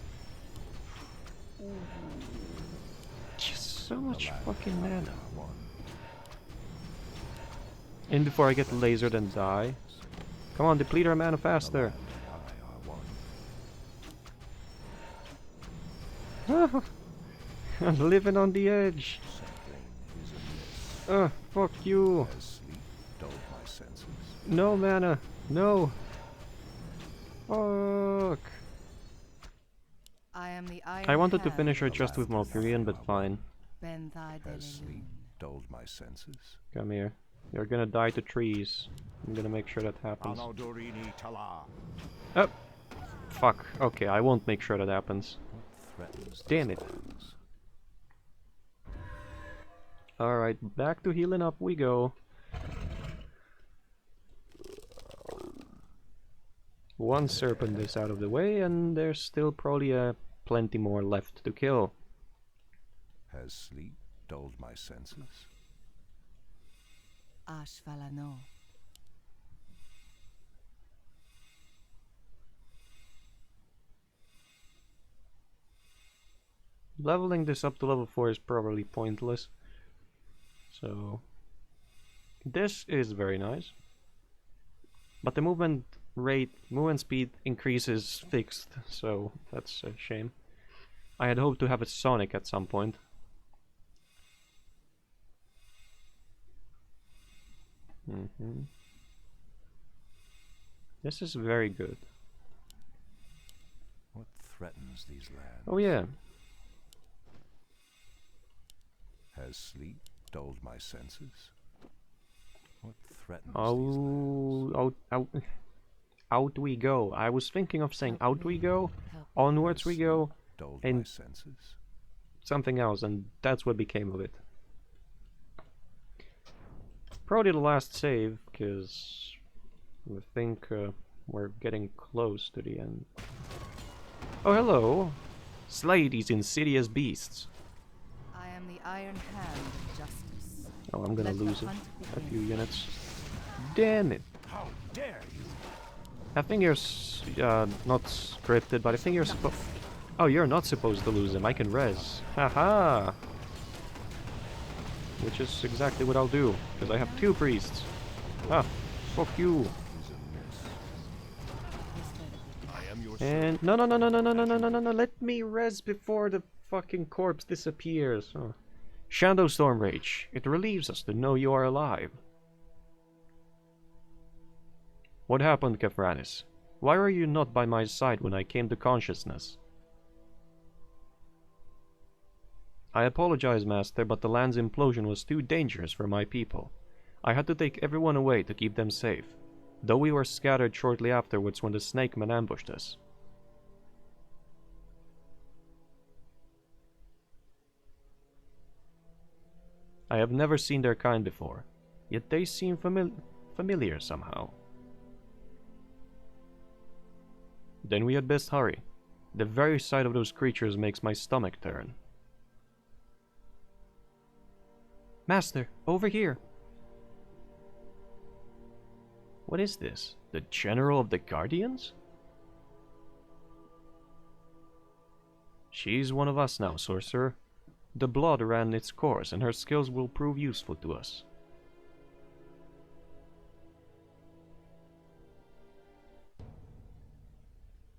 Just so much fucking mana. One. And before I get lasered and die. Come on, deplete our mana The faster. land and I are one. I'm living on the edge. Something is amiss. Fuck you. As sleep dulled my senses. No mana. No. Fuck. I am the iron I wanted to hand finish her of just with justice. Malfurion, but fine. Ben thy As sleep delelun. dulled my senses. Come here. You're gonna die to trees. I'm gonna make sure that happens. Anodorini Tala. Oh. Fuck. Okay, I won't make sure that happens. What threatens Damn these it. lands? Alright, back to healing up we go. One serpent is out of the way, and there's still probably plenty more left to kill. Has sleep dulled my senses? Ashvalano. Leveling this up to level 4 is probably pointless. So this is very nice. But the movement speed increases fixed, so that's a shame. I had hoped to have a Sonic at some point. This is very good. What threatens these lands? Oh yeah. Has sleep dulled my senses? What threatens these lands? Out we go. I was thinking of saying out we go, onwards we go, Dulled my and senses? something else, and that's what became of it. Probably the last save, because I think we're getting close to the end. Oh, hello! Slay these insidious beasts. I am the Iron Hand of Justice. Oh, I'm gonna Let the lose hunt a begin. few units. Damn it! How dare you? I think you're not scripted, but I think you're supposed... Oh, you're not supposed to lose them. I can res. Haha! Which is exactly what I'll do, because I have 2 priests. Ah, fuck you. I am your And no, let me res before the fucking corpse disappears. Oh. Shadow Stormrage. It relieves us to know you are alive. What happened, Kefranis? Why were you not by my side when I came to consciousness? I apologize, Master, but the land's implosion was too dangerous for my people. I had to take everyone away to keep them safe, though we were scattered shortly afterwards when the snake men ambushed us. I have never seen their kind before, yet they seem familiar somehow. Then we had best hurry. The very sight of those creatures makes my stomach turn. Master, over here! What is this? The General of the Guardians? She's one of us now, sorcerer. The blood ran its course, and her skills will prove useful to us.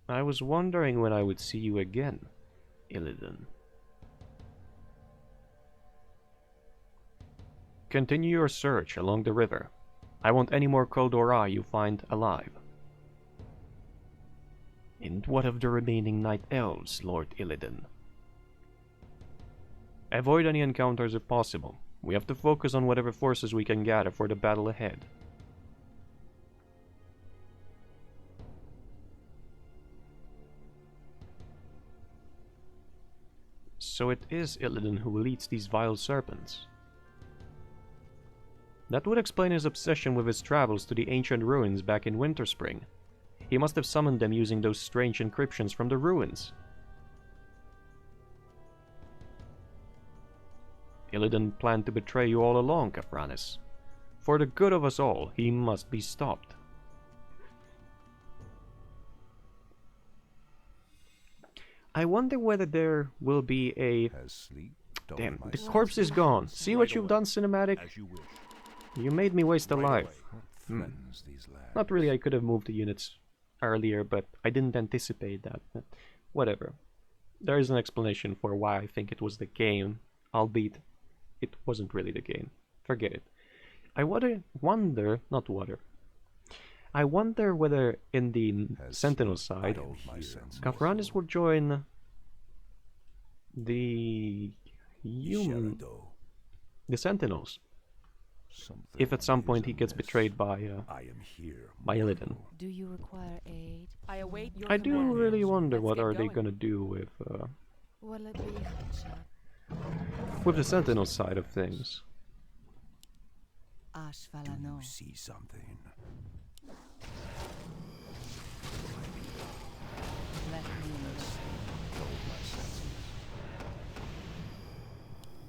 I was wondering when I would see you again, Illidan. Continue your search along the river. I want any more Koldora you find alive. And what of the remaining Night Elves, Lord Illidan? Avoid any encounters if possible. We have to focus on whatever forces we can gather for the battle ahead. So it is Illidan who leads these vile serpents. That would explain his obsession with his travels to the ancient ruins back in Winterspring. He must have summoned them using those strange encryptions from the ruins. Illidan planned to betray you all along, Kefranis. For the good of us all, he must be stopped. I wonder whether there will be a... Has sleep dulled Damn, my the senses? corpse is gone. See what you've done, cinematic? as you wish. You made me waste a life. What threatens these lands? Not really, I could have moved the units earlier, but I didn't anticipate that. But whatever. There is an explanation for why I think it was the game, albeit it wasn't really the game. Forget it. I wonder whether in the Has Sentinel side, dulled my senses? Kefranis will join the Shadow. the Sentinels. Something If at some point is he gets amiss. betrayed by I am here. by Illidan. Do you require aid? I await your I do command. really wonder Let's what get are they going. gonna do with Will it be Hotshot? the Sentinel side of things. Do you see something?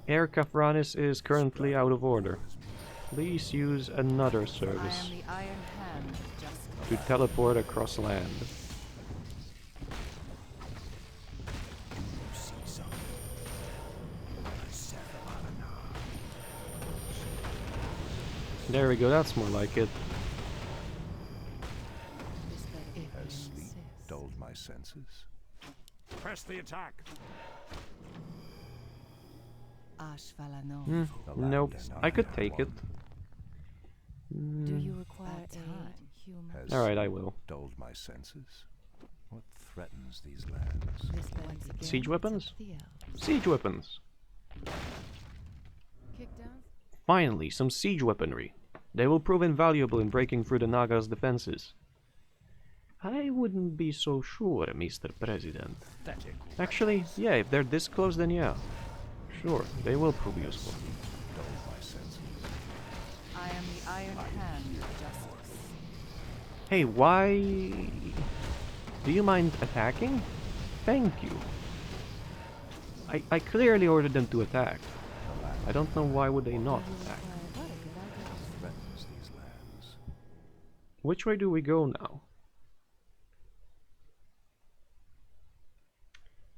Air Kafranis is currently out of order. Please use another service the Iron Hand of Justice. to teleport across land. There we go, that's more like it. Has sleep dulled my senses? Press the attack. Hmm, nope, I could take it. Do you require aid, human? Has Alright, I sleep will. dulled my senses? What threatens these lands? Siege weapons? The elves. Siege weapons! Kick down. Finally, some siege weaponry. They will prove invaluable in breaking through the Naga's defenses. I wouldn't be so sure, Mr. President. Actually, yeah, if they're this close, then yeah. Sure, they will prove useful. Dulled my senses. I am the Iron Hand of Justice. Hey, why... Do you mind attacking? Thank you. I clearly ordered them to attack. I don't know why would they not attack. Threatens these lands. Which way do we go now?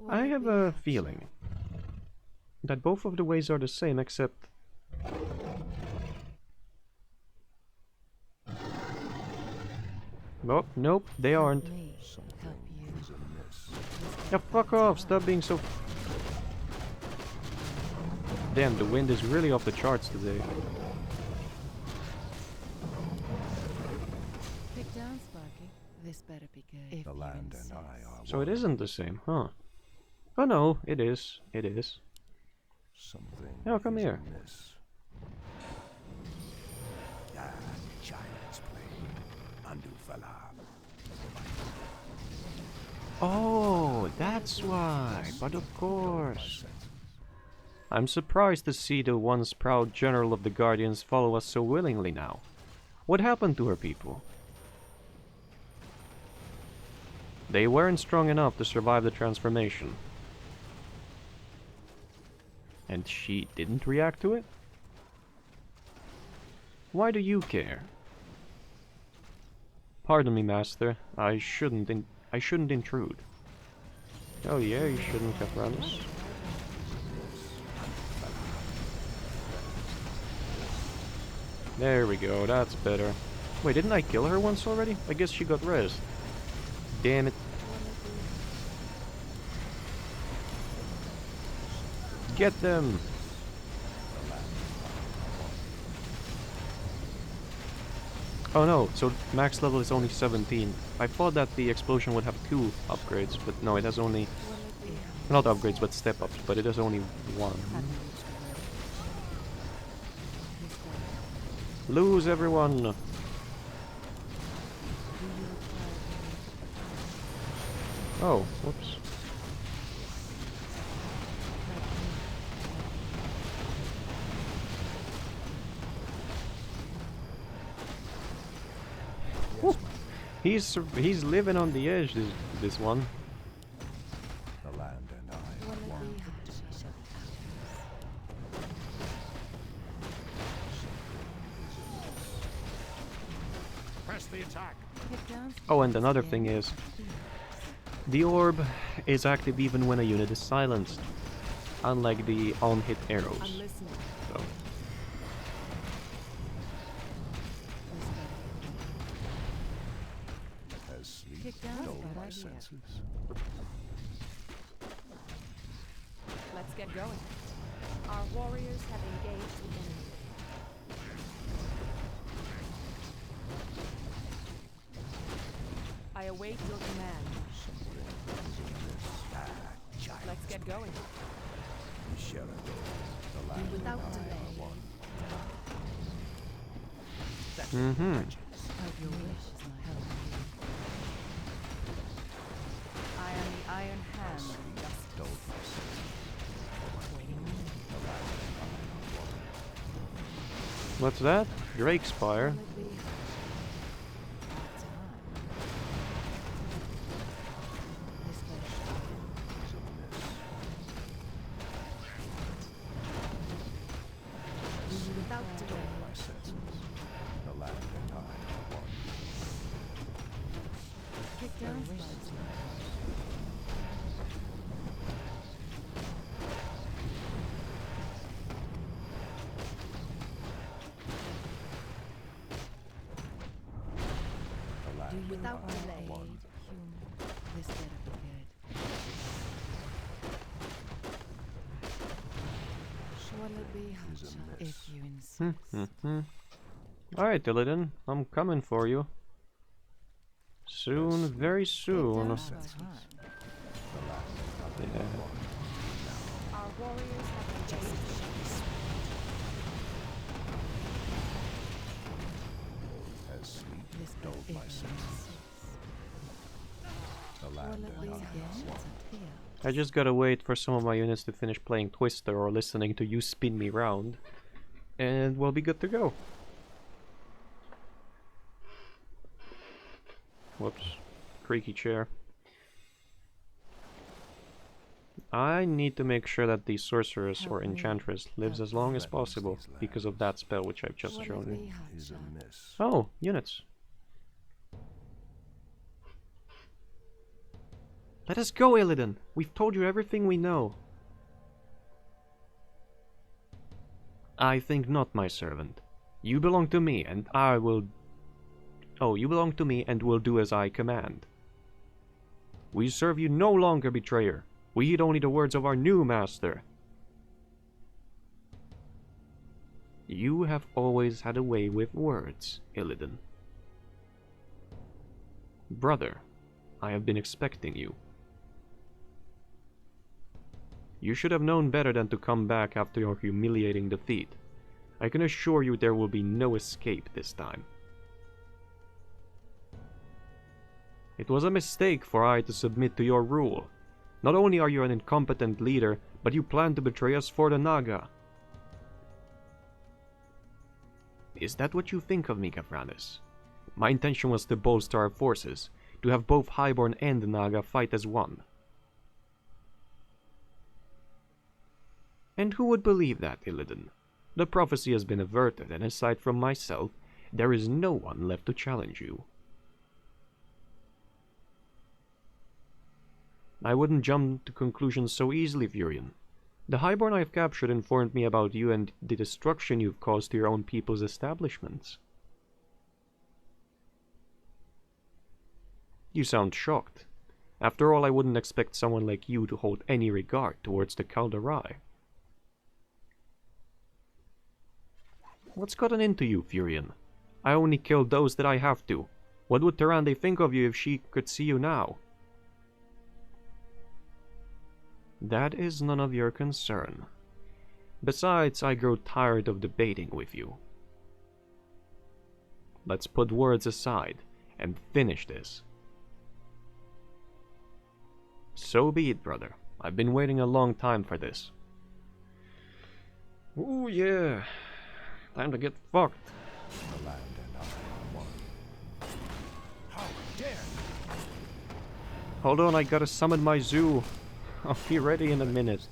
I have a feeling that both of the ways are the same, except... Oh, nope, they aren't. Me, help you. Is amiss. Yeah, fuck off, stop being so... Damn, the wind is really off the charts today. Kick down, Sparky. This better be good. The land and I are So one. it isn't the same, huh? Oh no, it is. It is. Something Oh, come is here. amiss. Ah, child's play. Andufala. Oh, that's why. But of course. I'm surprised to see the once proud general of the Guardians follow us so willingly now. What happened to her people? They weren't strong enough to survive the transformation. And she didn't react to it? Why do you care? Pardon me, Master. I shouldn't intrude. Oh yeah, you shouldn't have run us. There we go, that's better. Wait, didn't I kill her once already? I guess she got res. Damn it. Get them! Oh no, so max level is only 17. I thought that the explosion would have 2 upgrades, but no, it has only... Not upgrades, but step-ups, but it has only 1. Lose everyone! Oh, whoops. Woo. He's living on the edge, this one. The land and I are one. Press the attack. Kick down. Oh, and another thing is, the orb is active even when a unit is silenced, unlike the on-hit arrows. I'm listening. So, Has sleep Kick down. dulled Good my idea. senses? Let's get going. Our warriors have engaged the enemy. I await your command. Something is amiss. Ah, child's Let's get going. Sheriff. The land Without and I delay. are one. mm-hmm. Help your wish is my help. I am the Iron Hand of Justice. Dulled my senses. Waiting on you. The land and I are one. What's that? Drakespire. Will it be our time? This better without delay. My senses. The land and I are one. Kick down floods. The land Without and I delay. are one. Human. This better be good. Will it be our Is a time? miss. If you insist. Alright, Illidan, I'm coming for you. Soon, very soon. Our The land and I Yeah. are one. Our warriors have engaged. As sleep This dulled if my you senses. The land and I Once are again, one. it's up here. I just gotta wait for some of my units to finish playing Twister or listening to you spin me round. And we'll be good to go. Whoops. Creaky chair. I need to make sure that the sorceress or enchantress lives as long as possible because of that spell which I've just Will shown it you. be our Is a time? miss. Oh, units. Let us go, Illidan! We've told you everything we know. I think not, my servant. You belong to me, and I will... Oh, you belong to me and will do as I command. We serve you no longer, betrayer. We heed only the words of our new master. You have always had a way with words, Illidan. Brother, I have been expecting you. You should have known better than to come back after your humiliating defeat. I can assure you there will be no escape this time. It was a mistake for I to submit to your rule. Not only are you an incompetent leader, but you plan to betray us for the Naga. Is that what you think of me, Gavranis? My intention was to bolster our forces, to have both Highborn and the Naga fight as one. And who would believe that, Illidan? The prophecy has been averted, and aside from myself, there is no one left to challenge you. I wouldn't jump to conclusions so easily, Furion. The Highborn I've captured informed me about you and the destruction you've caused to your own people's establishments. You sound shocked. After all, I wouldn't expect someone like you to hold any regard towards the Kaldarai. What's gotten into you, Furion? I only kill those that I have to. What would Tyrande think of you if she could see you now? That is none of your concern. Besides, I grow tired of debating with you. Let's put words aside and finish this. So be it, brother. I've been waiting a long time for this. Ooh, yeah. Time to get fucked. The land and I are one. How dare you! Hold on, I gotta summon my zoo. I'll be ready in a minute.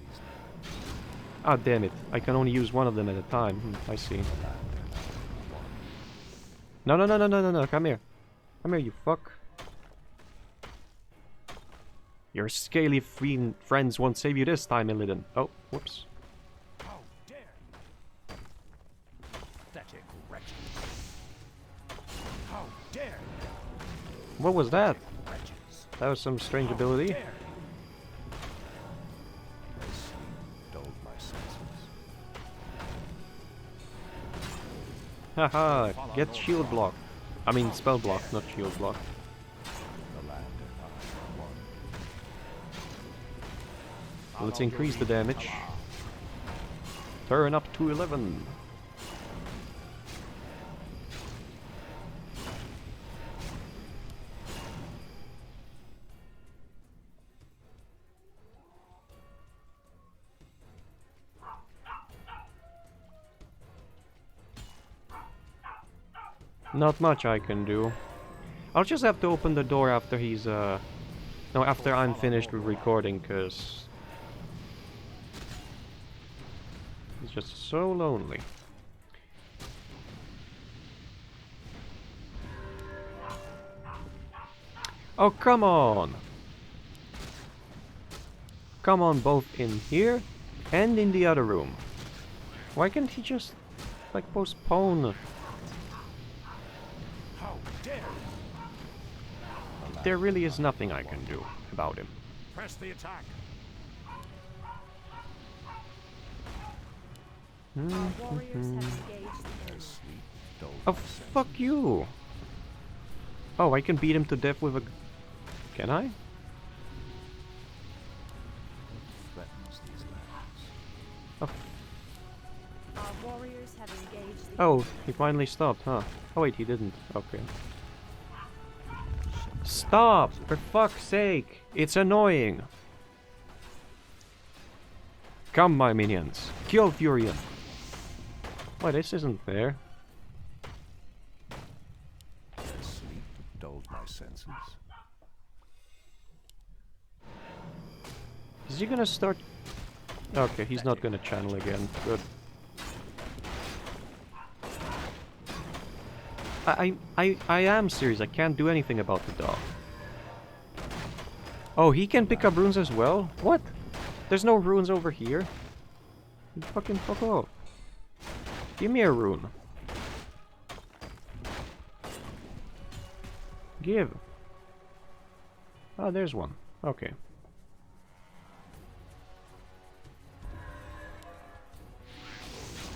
Ah, damn it. I can only use one of them at a time. I see. No, no, no, no, no, no, no. Come here. Come here, you fuck. Your scaly friends won't save you this time, Illidan. Oh, whoops. How dare you! Pathetic wretches! How dare you! What was that? Wretches! That was some strange ability. Dare you! As sleep dulled my senses. Haha, get shield block. I mean spell block, not shield block. The land and I are one. Let's increase the damage. Turn up to 11. Not much I can do. I'll just have to open the door after he's, no, after I'm finished with recording, cause it's just so lonely. Oh, come on! Come on, both in here and in the other room. Why can't he just, like, postpone? How dare you! There really is nothing I can do about him. Press the attack. Our warriors have engaged the enemy. Sleep dulled Oh, my senses. fuck you! Oh, I can beat him to death with a... Can I? Threatens these lands. Oh, Our warriors have engaged the oh, he finally stopped, huh? Oh wait, he didn't. Okay. Stop! For fuck's sake! It's annoying! Come, my minions! Kill Furion! Why, this isn't fair. Sleep dulled my senses. Is he gonna start... Okay, he's not gonna channel again. Good. I am serious. I can't do anything about the dog. Oh, he can pick up runes as well? What? There's no runes over here. You fucking fuck off. Give me a rune. Give. Oh, there's one. Okay.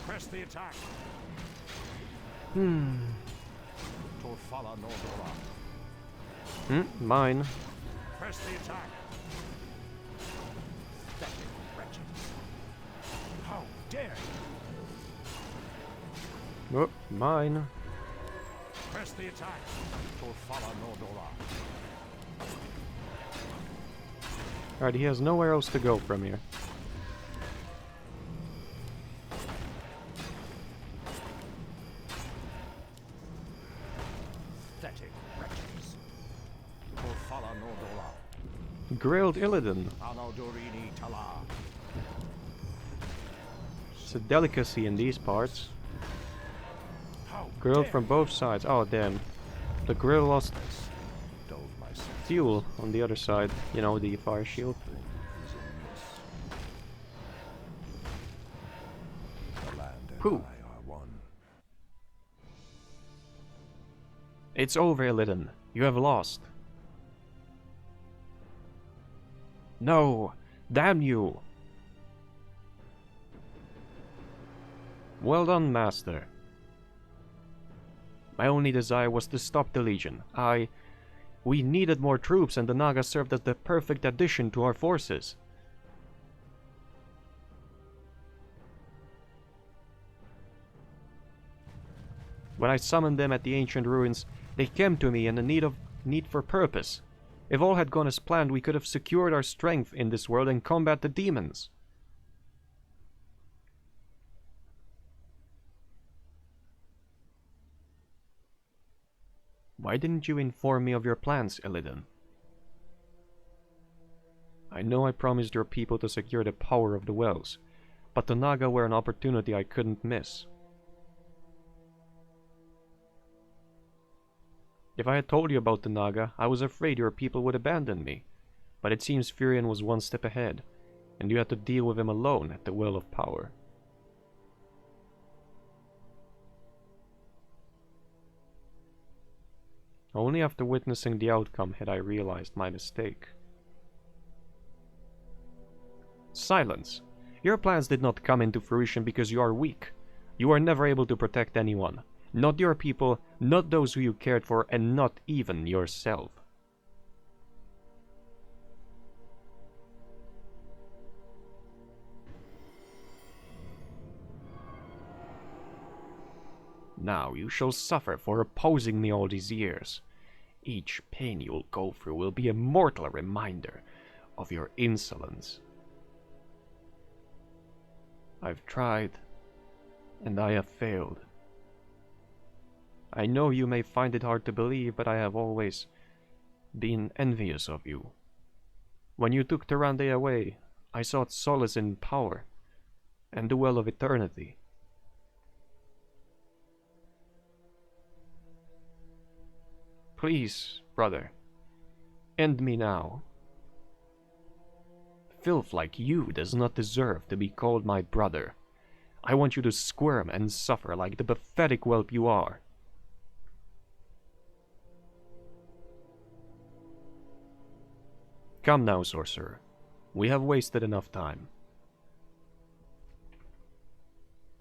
Press the attack. Hmm. Torfala Nordora. Mine. Press the attack. Pathetic wretches. How dare you! Oh, mine. Press the attack. Torfala Nordora. Alright, he has nowhere else to go from here. Pathetic wretches. Torfala Nordora. Grilled Illidan. Alaudorini Tala. It's a delicacy in these parts. How Grilled dare from both sides. Oh, damn. The grill lost Dulled my senses. fuel on the other side. You know, the fire shield. Is amiss. The land and Who? I are one. It's over, Illidan. You have lost. No! Damn you! Well done, Master. My only desire was to stop the Legion. We needed more troops, and the Naga served as the perfect addition to our forces. When I summoned them at the ancient ruins, they came to me in the need for purpose. If all had gone as planned, we could have secured our strength in this world and combat the demons. Why didn't you inform me of your plans, Illidan? I know I promised your people to secure the power of the wells, but the Naga were an opportunity I couldn't miss. If I had told you about the Naga, I was afraid your people would abandon me, but it seems Furion was one step ahead, and you had to deal with him alone at the Well of Power. Only after witnessing the outcome had I realized my mistake. Silence! Your plans did not come into fruition because you are weak. You are never able to protect anyone. Not your people, not those who you cared for, and not even yourself. Now you shall suffer for opposing me all these years. Each pain you will go through will be a mortal reminder of your insolence. I've tried, and I have failed. I know you may find it hard to believe, but I have always been envious of you. When you took Tyrande away, I sought solace in power and the well of eternity. Please, brother, end me now. Filth like you does not deserve to be called my brother. I want you to squirm and suffer like the pathetic whelp you are. Come now, sorcerer. We have wasted enough time.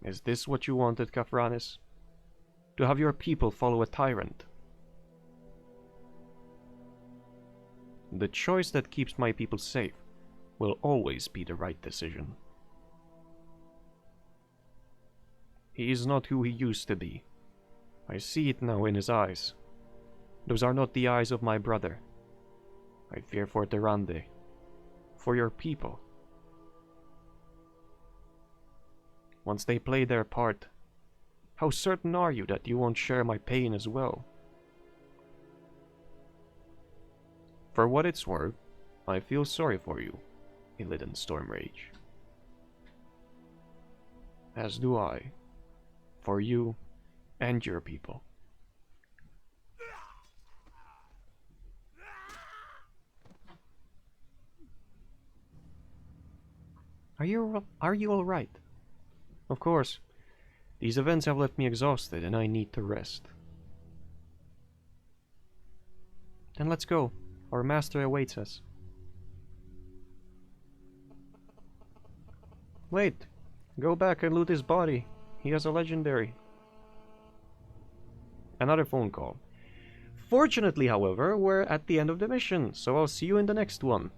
Is this what you wanted, Kafranis? To have your people follow a tyrant? The choice that keeps my people safe will always be the right decision. He is not who he used to be. I see it now in his eyes. Those are not the eyes of my brother. I fear for Tyrande, for your people. Once they play their part, how certain are you that you won't share my pain as well? For what it's worth, I feel sorry for you, Illidan Stormrage. As do I, for you and your people. Are you all right? Of course. These events have left me exhausted and I need to rest. Then let's go. Our master awaits us. Wait. Go back and loot his body. He has a legendary. Another phone call. Fortunately, however, we're at the end of the mission, so I'll see you in the next one.